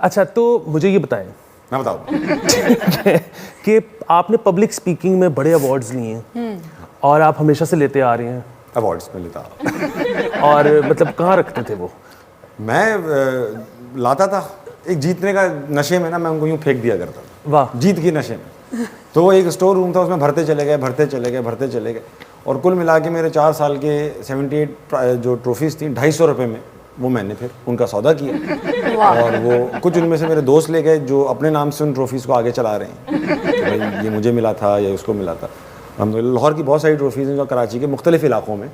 अच्छा, तो मुझे ये बताएं, मैं बताऊँ कि आपने पब्लिक स्पीकिंग में बड़े अवार्ड्स लिए हैं और आप हमेशा से लेते आ रहे हैं, अवार्ड्स में लेता और मतलब कहाँ रखते थे वो? मैं लाता था, एक जीतने का नशे में ना मैं उनको यूँ फेंक दिया करता था, वाह। जीत के नशे में। तो वो एक स्टोर रूम था, उसमें भरते चले गए, और कुल मिला के मेरे 4 साल के 78 जो ट्रॉफीज़ थी, 250 रुपये में वो मैंने फिर उनका सौदा किया। और वो कुछ उनमें से मेरे दोस्त ले गए जो अपने नाम से उन ट्रॉफीज़ को आगे चला रहे हैं कि भाई ये मुझे मिला था या उसको मिला था। हम लाहौर की बहुत सारी ट्रॉफीज़ हैं जो कराची के मुख्तलिफ़ इलाक़ों में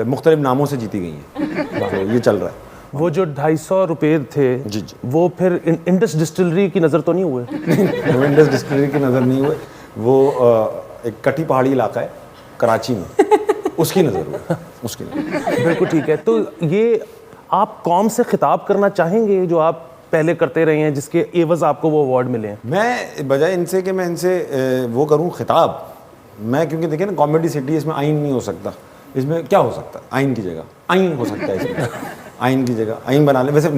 मुख्तलिफ नामों से जीती गई हैं, तो ये चल रहा है। वो जो 250 रुपये थे, जी। वो फिर इंडस डिस्टिलरी की नज़र तो नहीं हुए? वो इंडस डिस्टिलरी की नज़र नहीं हुए, वो एक कटी पहाड़ी इलाका है कराची में, उसकी नज़र हुई, उसकी नज़र। बिल्कुल ठीक है। तो ये आप कौम से खिताब करना चाहेंगे जो आप पहले करते रहे हैं, जिसके एवज आपको वो अवार्ड मिले हैं? मैं बजाय इनसे कि मैं इनसे वो करूं खिताब, मैं क्योंकि देखिए ना कॉमेडी सिटी, इसमें आइन नहीं हो सकता, इसमें क्या हो सकता है? आइन की जगह आइन हो सकता है इसमें। आइन की जगह आइन बना ले। वैसे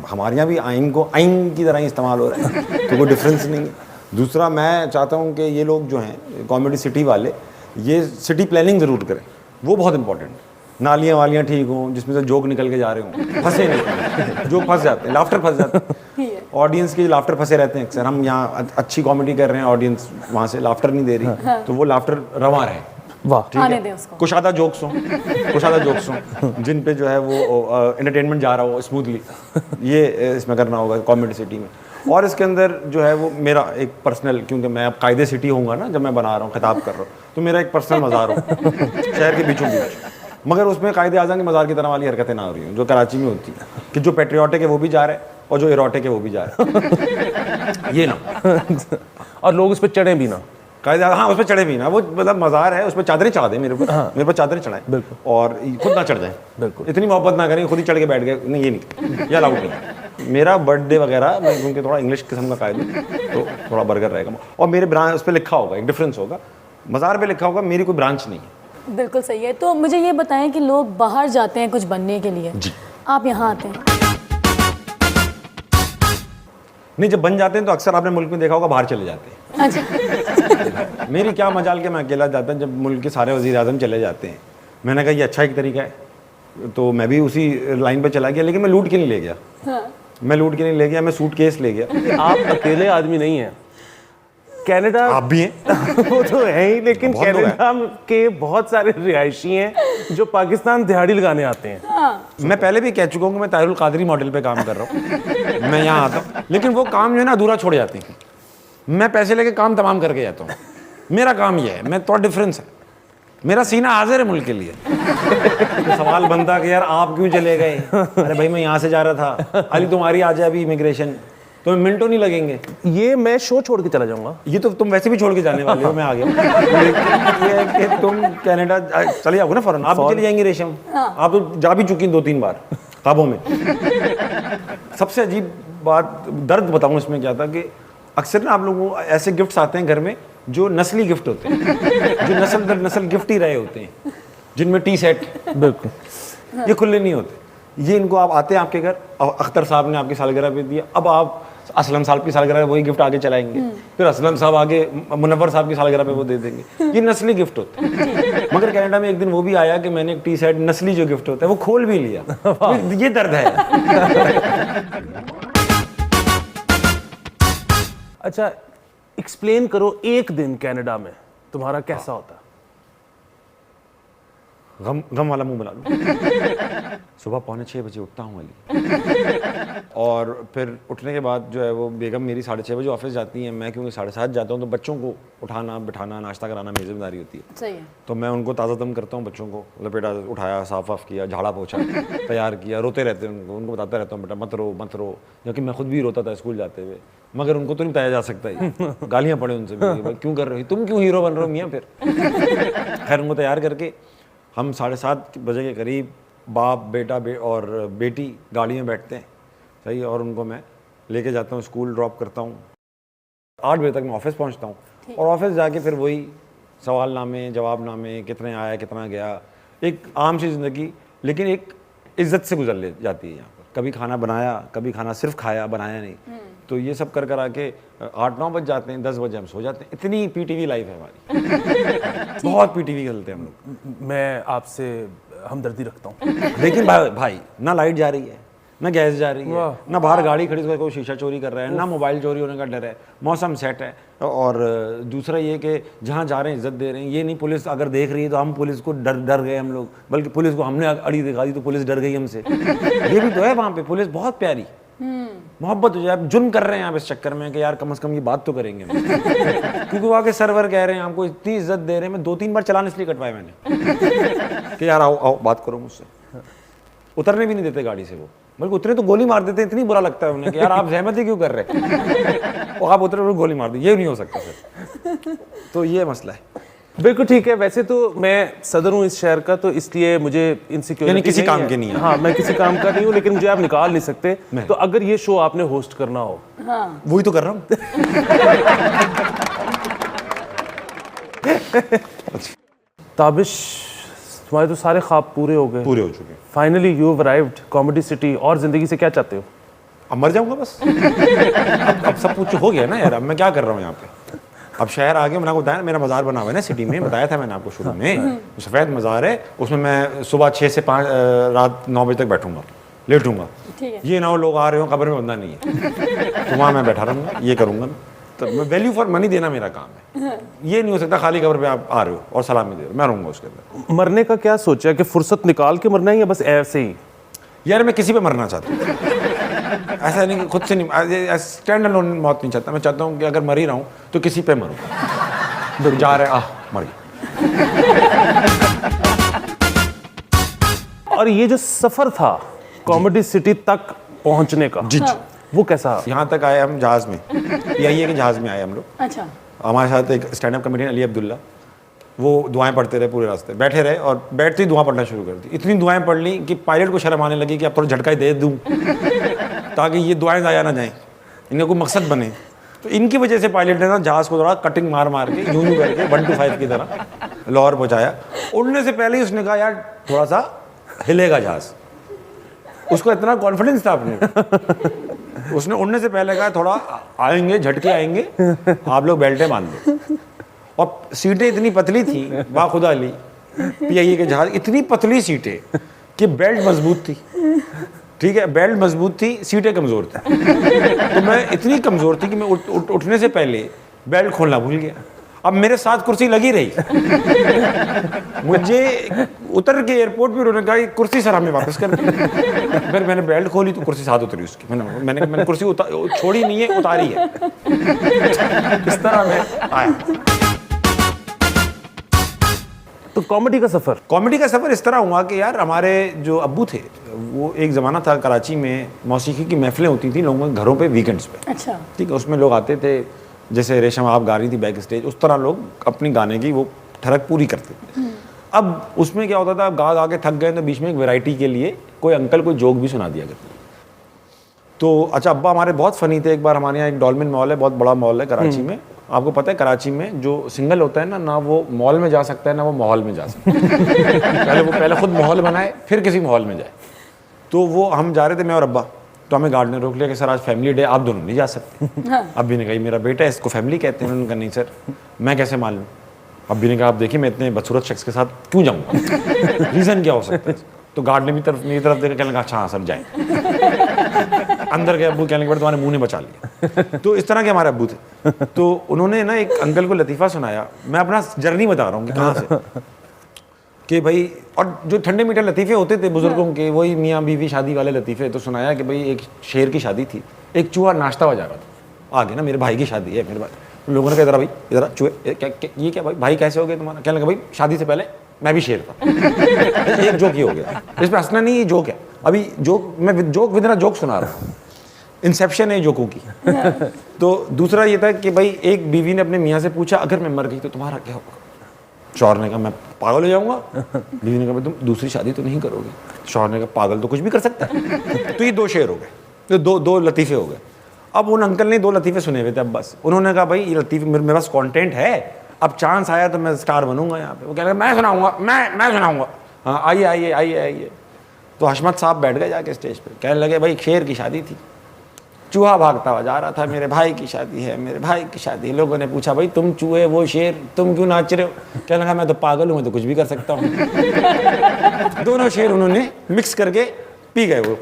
हमारे यहाँ भी आइन को आइन की तरह ही इस्तेमाल हो रहा है, तो कोई डिफरेंस नहीं है। दूसरा, मैं चाहता हूँ कि ये लोग जो हैं कॉमेडी सिटी वाले, ये सिटी प्लानिंग ज़रूर करें, वो बहुत इंपॉर्टेंट है। नालियाँ वालियाँ ठीक हों, जिसमें से जोक निकल के जा रहे हों, फंसे नहीं, जोक फंस जाते हैं, लाफ्टर फंस जाते हैं, ऑडियंस के लाफ्टर फंसे रहते हैं अक्सर। हम यहाँ अच्छी कॉमेडी कर रहे हैं, ऑडियंस वहाँ से लाफ्टर नहीं दे रही, तो वो लाफ्टर रवा रहे। वाह, ठीक है, कुछ आधा जोक्स हों जिन पे जो है वो एंटरटेनमेंट जा रहा हो स्मूथली, ये इसमें करना होगा कॉमेडी सिटी में। और इसके अंदर जो है वो मेरा एक पर्सनल, क्योंकि मैं अब कायदे सिटी होऊंगा ना जब मैं बना रहा हूँ, खिताब कर रहा हूँ, तो मेरा एक पर्सनल मज़ार हो शहर के बीचों बीच, मगर उसमें कायदे आज़म के मज़ार की तरह वाली हरकतें ना हो रही हैं जो कराची में होती है, कि जो पेट्रियाटिक है वो भी जा रहा है और जो इरोटिक है वो भी जा रहा है, ये ना। और लोग उस पर चढ़े भी ना, कायदे, हाँ उस पर चढ़े भी ना, वो मतलब मज़ार है, उस पर चादरें चढ़ा दें मेरे ऊपर, मेरे पर चादरें चढ़ाएं, बिल्कुल, और खुद ना चढ़ जाएं, बिल्कुल, इतनी मोहब्बत ना करें खुद ही चढ़ के बैठ गए, नहीं ये नहीं, ये अलाउड नहीं। मेरा बर्थडे वगैरह, मैं क्योंकि थोड़ा इंग्लिश किस्म का कायदा, तो थोड़ा बर्गर रहेगा, और मेरे ब्रांच उस पर लिखा होगा, एक डिफरेंस होगा, मज़ार पे लिखा होगा, मेरी कोई ब्रांच नहीं है। बिल्कुल सही है। तो मुझे ये बताएं कि लोग बाहर जाते हैं कुछ बनने के लिए, जी, आप यहाँ आते हैं? नहीं, जब बन जाते हैं तो अक्सर आपने मुल्क में देखा होगा बाहर चले जाते हैं। अच्छा। मेरी क्या मजाल के मैं अकेला जाता हूँ, जब मुल्क के सारे वज़ीर आज़म चले जाते हैं। मैंने कहा ये अच्छा एक तरीका है, तो मैं भी उसी लाइन पर चला गया, लेकिन मैं लूट के नहीं ले गया। हाँ। मैं लूट के नहीं ले गया, मैं सूटकेस ले गया। आप अकेले आदमी नहीं हैं, कनाडा आप भी हैं। वो तो है ही, लेकिन बहुत लोग हैं। कनाडा के बहुत सारे रिहायशी हैं जो पाकिस्तान दिहाड़ी लगाने आते हैं। हाँ। मैं पहले भी कह चुका हूँ कि मैं ताहिरुल कादरी मॉडल पे काम कर रहा हूँ, मैं यहाँ आता हूँ, लेकिन वो काम जो है ना अधूरा छोड़ जाती है। मैं पैसे लेके काम तमाम करके जाता हूँ, मेरा काम ये है, मैं थोड़ा डिफरेंस है, मेरा सीना हाजिर है मुल्क के लिए। तो सवाल बनता कि यार आप क्यों चले गए? अरे भाई मैं यहाँ से जा रहा था, अली तुम्हारी आ जाए अभी इमिग्रेशन, तो मिनटों नहीं लगेंगे। ये मैं शो छोड़ के चला जाऊंगा। ये तो तुम वैसे भी छोड़ के जाने वाले हो, मैं आ गया। ये है कि तुम कनाडा चले जाओगे ना फौरन, आप भी चली जाएंगी रेशम, आप तो जा भी चुकी 2-3 बार ख्वाबों में। सबसे अजीब बात, दर्द बताऊं इसमें क्या था कि अक्सर ना आप लोगों को ऐसे गिफ्ट्स आते हैं घर में जो नस्ली गिफ्ट होते हैं, जो नस्ल दर नस्ल गिफ्ट ही रहे होते हैं, जिनमें टी सेट, बिल्कुल, ये खुले नहीं होते। ये इनको आप आते हैं आपके घर, अख्तर साहब ने आपकी सालगिरह पे दिया, अब आप असलम साहब की सालगिरह वही गिफ्ट आगे चलाएंगे, फिर असलम साहब आगे मुनव्वर साहब की सालगिरह पे वो दे देंगे। ये नस्ली गिफ्ट होते हैं। मगर कनाडा में एक दिन वो भी आया कि मैंने एक टी सेट नस्ली जो गिफ्ट होता है वो खोल भी लिया। ये दर्द है। अच्छा एक्सप्लेन करो, एक दिन कनाडा में तुम्हारा कैसा होता है? गम वाला मुंह बना लो। सुबह 5:45 बजे उठता हूँ अली, और फिर उठने के बाद जो है वो बेगम मेरी 6:30 बजे ऑफिस जाती हैं, मैं क्योंकि 7:30 जाता हूँ, तो बच्चों को उठाना बिठाना नाश्ता कराना मेरी जिम्मेदारी होती है। सही है। तो मैं उनको ताज़ा दम करता हूँ, बच्चों को लपेटा, उठाया, साफ वाफ किया, झाड़ा पोछा, तैयार किया, रोते रहते हैं उनको बताता रहता हूँ बेटा मत रो मत रो, क्योंकि मैं खुद भी रोता था स्कूल जाते हुए, मगर उनको तो नहीं बताया जा सकता ही, गालियाँ पड़े उनसे भी, क्यों कर रहे हो तुम, क्यों हीरो बन रहे हो मियाँ? फिर खैर उनको तैयार करके हम 7:30 बजे के करीब बाप बेटा और बेटी गाड़ी में बैठते हैं, सही, और उनको मैं लेके जाता हूँ स्कूल, ड्रॉप करता हूँ, 8 बजे तक मैं ऑफिस पहुँचता हूँ, और ऑफिस जाके फिर वही सवालनामे जवाबनामे, कितने आया कितना गया, एक आम सी ज़िंदगी, लेकिन एक इज्जत से गुजर ले जाती है यहाँ पर। कभी खाना बनाया, कभी खाना सिर्फ खाया, बनाया नहीं। तो ये सब कर कर आके 8-9 बज जाते हैं, 10 बजे हम सो जाते हैं। इतनी पीटीवी लाइफ है हमारी। बहुत पीटीवी खेलते हैं हम लोग। मैं आपसे हमदर्दी रखता हूँ। लेकिन भाई ना लाइट जा रही है, ना गैस जा रही है, ना बाहर गाड़ी खड़ी तो कोई शीशा चोरी कर रहा है, ना मोबाइल चोरी होने का डर है, मौसम सेट है। और दूसरा ये कि जहाँ जा रहे हैं इज्जत दे रहे हैं। ये नहीं पुलिस अगर देख रही है तो हम पुलिस को डर गए हम लोग, बल्कि पुलिस को हमने अड़ी दिखा दी तो पुलिस डर गई हमसे। ये भी तो है वहाँ पे, पुलिस बहुत प्यारी, मोहब्बत हो जाए। आप जुर्म कर रहे हैं आप इस चक्कर में कि यार कम से कम ये बात तो करेंगे क्योंकि वो आके सर्वर कह रहे हैं हमको इतनी इज्जत दे रहे हैं। मैं 2-3 बार चालान इसलिए कटवाए मैंने कि यार आओ बात करो मुझसे। उतरने भी नहीं देते गाड़ी से, वो बल्कि उतरे तो गोली मार देते हैं। इतनी बुरा लगता है उन्हें कि यार आप सहमति क्यों कर रहे हैं। और आप उतरे और गोली मार दो, ये नहीं हो सकता सर। तो ये मसला है। बिल्कुल ठीक है। वैसे तो मैं सदर हूँ इस शहर का, तो इसलिए मुझे इनसिक्योरिटी यानी किसी काम के नहीं है। हाँ, मैं किसी काम का नहीं हूँ, लेकिन मुझे आप निकाल नहीं सकते। तो अगर ये शो आपने होस्ट करना हो, हाँ, वही तो कर रहा हूँ। ताबिश, तुम्हारे तो सारे ख्वाब पूरे हो गए, पूरे हो चुके हैं। Finally you have arrived comedy city. और जिंदगी से क्या चाहते हो? अब मर जाऊंगा बस। अब सब कुछ हो गया ना यार। अब मैं क्या कर रहा हूँ यहाँ पे? अब शहर आ गया। मैंने आपको बताया मेरा मज़ार बना हुआ है ना सिटी में, बताया था मैंने आपको शुरू में। सफ़ेद मज़ार है, उसमें मैं सुबह 6 से 5 रात 9 बजे तक बैठूंगा, लेटूंगा। ये ना हो लोग आ रहे हो कब्र में बंदा नहीं है, तो वहाँ मैं बैठा रहूँगा, ये करूँगा। तो वैल्यू फॉर मनी देना मेरा काम है। ये नहीं हो सकता खाली कब्र पे आप आ रहे हो और सलामी दे रहे हो, मैं रहूँगा उसके अंदर। मरने का क्या सोचा कि फुर्सत निकाल के मरना है या बस ऐसे ही? यार मैं किसी पे मरना चाहता हूँ। ऐसा नहीं कि खुद से नहीं, स्टैंड अलोन मौत नहीं चाहता। मैं चाहता हूँ कि अगर मर ही रहा हूँ तो किसी पे मरूँ। जा रहे मर गया। और ये जो सफर था कॉमेडी सिटी तक पहुंचने का, जी वो कैसा? यहाँ तक आए हम जहाज में, यही है कि जहाज में आए हम लोग। अच्छा, हमारे साथ एक stand up comedian Ali Abdullah, वो दुआएं पढ़ते रहे पूरे रास्ते, बैठे रहे और बैठते ही दुआ पढ़ना शुरू कर दी। इतनी दुआएं पढ़ ली कि पायलट को शर्म आने लगी कि अब थोड़ा झटका ही दे दूँ ताकि ये दुआएं ज़ाया ना जाएं, इनका कोई मकसद बने। तो इनकी वजह से पायलट ने ना जहाज़ को थोड़ा कटिंग मार के यूं करके 1 to 5 की तरह लाहौर पहुँचाया। उड़ने से पहले ही उसने कहा यार थोड़ा सा हिलेगा जहाज़। उसको इतना कॉन्फिडेंस था अपने। उसने उड़ने से पहले कहा थोड़ा आएंगे, झटके आएंगे, आप लोग बेल्टें बांध लो। और सीटें इतनी पतली थी, बाखुदा अली PIA के जहाज, इतनी पतली सीटें कि बेल्ट मजबूत थी। ठीक है, बेल्ट मजबूत थी, सीटें कमज़ोर थी। तो मैं इतनी कमज़ोर थी कि मैं उठने से पहले बेल्ट खोलना भूल गया। अब मेरे साथ कुर्सी लगी रही। मुझे उतर के एयरपोर्ट पे उन्होंने कहा कि कुर्सी सर हमें वापस कर दी। फिर मैंने बेल्ट खोली तो कुर्सी साथ उतरी उसकी। मैंने कुर्सी छोड़ी नहीं है, उतारी है। इस तरह मैं आया। तो कॉमेडी का सफर इस तरह हुआ कि यार हमारे जो अब्बू थे, वो एक ज़माना था कराची में मौसीकी की महफिलें होती थी लोगों के घरों पे वीकेंड्स पे। अच्छा, ठीक है, उसमें लोग आते थे, जैसे रेशम आप गा रही थी बैक स्टेज, उस तरह लोग अपनी गाने की वो ठरक पूरी करते थे। अब उसमें क्या होता था, आप गा के थक गए तो बीच में एक वैरायटी के लिए कोई अंकल कोई जोक भी सुना दिया करते। तो अच्छा, अब्बा हमारे बहुत फ़नी थे। एक बार हमारे यहाँ एक डॉल्मेन मॉल है, बहुत बड़ा मॉल है कराची में। आपको पता है कराची में जो सिंगल होता है ना वो मॉल में जा सकता है ना वो माहौल में जा सकता है। पहले खुद माहौल बनाए फिर किसी माहौल में जाए। तो वो हम जा रहे थे, मैं और अब्बा, तो हमें गार्ड ने रोक लिया कि सर आज फैमिली डे, आप दोनों नहीं जा सकते। अब्बी ने कहा मेरा बेटा है, इसको फैमिली कहते हैं। उन्होंने कहा नहीं सर, मैं कैसे मालूम। अब्बी ने कहा आप देखिए मैं इतने बदसूरत शख्स के साथ क्यों जाऊँगा, रीज़न क्या हो सकता है। तो गार्ड ने मेरी तरफ देखकर कहने लगा अच्छा हाँ सर जाए। अंदर के अब्बू कहने के बाद तुम्हारे मुंह ने बचा लिया। तो इस तरह के हमारे अब्बू थे। तो उन्होंने ना एक अंकल को लतीफ़ा सुनाया। मैं अपना जर्नी बता रहा हूँ कि कहाँ से, कि भाई, और जो ठंडे मीठे लतीफ़े होते थे बुजुर्गों के, वही मियाँ बीवी शादी वाले लतीफ़े। तो सुनाया कि भाई एक शेर की शादी थी, एक चूहा नाश्ता बजा रहा था। आगे ना मेरे भाई की शादी है, मेरे भाई। लोगों ने कहा भाई इधर चूहे ये क्या भाई कैसे हो गए तुम्हारा। कहने लगा भाई शादी से पहले मैं भी शेर था। एक जोक ही हो गया, इसमें हंसना नहीं, ये जोक है। अभी जोक मैं जोक विद ना जोक सुना रहा हूँ, इंसेप्शन है जोकों की। तो दूसरा ये था कि भाई एक बीवी ने अपने मियाँ से पूछा अगर मैं मर गई तो तुम्हारा क्या होगा। शौहर ने कहा मैं पागल हो जाऊंगा। बीवी ने कहा तुम दूसरी शादी तो नहीं करोगे। शौहर ने कहा पागल तो कुछ भी कर सकता है। तो ये 2 शेर हो गए, तो दो लतीफ़े हो गए। अब उन अंकल ने 2 लतीफ़े सुने हुए थे। अब बस उन्होंने कहा भाई ये लतीफ़े मेरे पास कॉन्टेंट है, अब चांस आया तो मैं स्टार बनूंगा यहाँ पे। वो कह रहे मैं सुनाऊंगा, मैं सुनाऊंगा। हाँ आइए। तो हशमत साहब बैठ गए जाके स्टेज पे, कहने लगे भाई शेर की शादी थी, चूहा भागता हुआ जा रहा था, मेरे भाई की शादी है, मेरे भाई की शादी है। लोगों ने पूछा भाई तुम चूहे वो शेर, तुम क्यों नाच रहे हो? कहने लगा मैं तो पागल हूँ, मैं तो कुछ भी कर सकता हूँ। दोनों शेर उन्होंने मिक्स करके पी गए वो।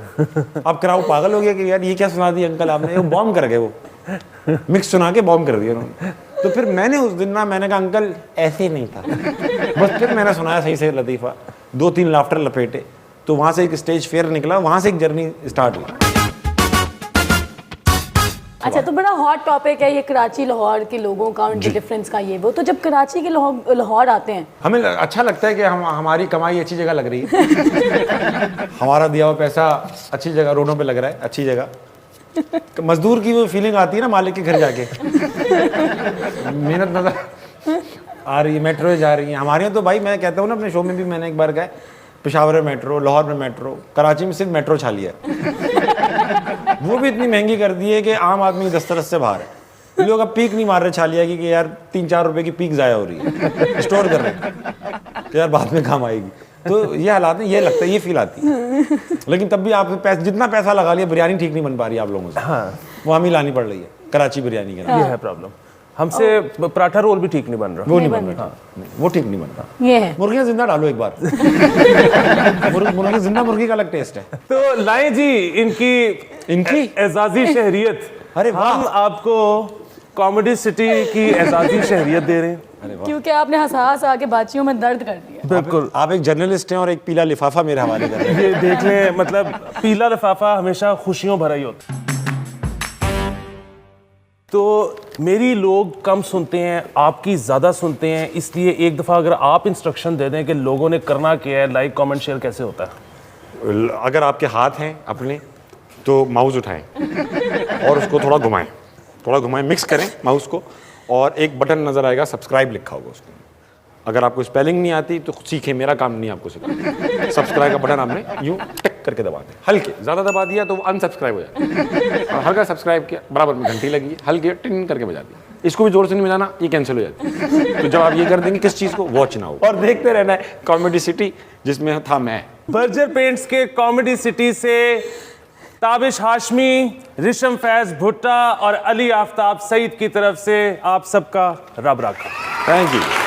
अब क्राउड पागल हो गया कि यार ये क्या सुना दिया अंकल आपने, वो बॉम्ब कर गए, वो मिक्स सुना के बॉम्ब कर दिया उन्होंने। तो फिर मैंने उस दिन ना मैंने कहा अंकल ऐसे नहीं था, बस फिर मैंने सुनाया सही से लतीफ़ा, 2-3 लाफ्टर लपेटे, तो वहाँ से एक स्टेज फेयर निकला, वहाँ से एक जर्नी स्टार्ट हुई। अच्छा, तो बड़ा हॉट टॉपिक है ये कराची लाहौर के लोगों का, उनके डिफरेंस का ये वो। तो जब कराची के लाहौर आते हैं, हमें अच्छा लगता है कि हमारी कमाई अच्छी जगह लग रही है। हमारा दिया हुआ पैसा अच्छी जगह रोडों पे लग रहा है, अच्छी जगह। मजदूर की वो फीलिंग आती है ना मालिक के घर जाके, मेहनत नजर आ रही है, मेट्रो जा रही है। हमारे यहाँ तो भाई मैं कहता हूँ ना, अपने शो में भी मैंने एक बार कहा, पेशावर में मेट्रो, लाहौर में मेट्रो, कराची में सिर्फ मेट्रो छाली है। वो भी इतनी महंगी कर दी है कि आम आदमी दस्तरस से बाहर है। लोग अब पीक नहीं मार रहे छालिया की कि यार 3-4 रुपए की पीक ज़ाया हो रही है, स्टोर कर रहे हैं कि यार बाद में काम आएगी। तो ये हालात है, ये लगता है, ये फील आती है। लेकिन तब भी आप जितना पैसा लगा लिया, बिरयानी ठीक नहीं बन पा रही आप लोगों से। हाँ, वो हमें लानी पड़ रही है कराची बिरयानी के नाम। ये है प्रॉब्लम। हमसे पराठा रोल भी ठीक नहीं बन रहा। वो नहीं बन रहा, नहीं, वो ठीक नहीं बन रहा। ये है मुर्गियाँ जिंदा डालो एक बार। मुर्गी जिंदा, मुर्गी का अलग टेस्ट है। तो लाएं जी इनकी एजाजी शहरियत। अरे वाह। हम आपको कॉमेडी सिटी की एजाजी शहरियत दे रहे हैं। क्योंकि आपने हंस आके बातचियों में दर्द कर दिया। बिल्कुल, आप एक जर्नलिस्ट हैं और एक पीला लिफाफा मेरे हवाले कर रहे हैं। ये देख लें, मतलब पीला लिफाफा हमेशा खुशियों भरा ही होता है। तो मेरी लोग कम सुनते हैं, आपकी ज़्यादा सुनते हैं, इसलिए एक दफ़ा अगर आप इंस्ट्रक्शन दे दें कि लोगों ने करना क्या है, लाइक कमेंट शेयर कैसे होता है। अगर आपके हाथ हैं अपने तो माउस उठाएं और उसको थोड़ा घुमाएं, मिक्स करें माउस को, और एक बटन नज़र आएगा, सब्सक्राइब लिखा होगा उसको। अगर आपको स्पेलिंग नहीं आती तो सीखें, मेरा काम नहीं आपको सिखाना। सब्सक्राइब का बटन आपने यूँ टिक करके दबा दें, हल्के, ज़्यादा दबा दिया तो वो अनसब्सक्राइब हो जाता है, और हल्का सब्सक्राइब किया, बराबर में घंटी लगी है, हल्के टिन करके बजा दिया। इसको भी जोर से नहीं बजाना, ये कैंसिल हो जाती है। तो जब आप ये कर देंगे, किस चीज़ को, वॉच ना हो, और देखते रहना है कॉमेडी सिटी, जिसमें था मैं। बर्जर पेंट्स के कॉमेडी सिटी से ताबिश हाशमी, रिशम फैज भुट्टा और अली आफ्ताब सईद की तरफ से आप सबका रब राखा। Thank you.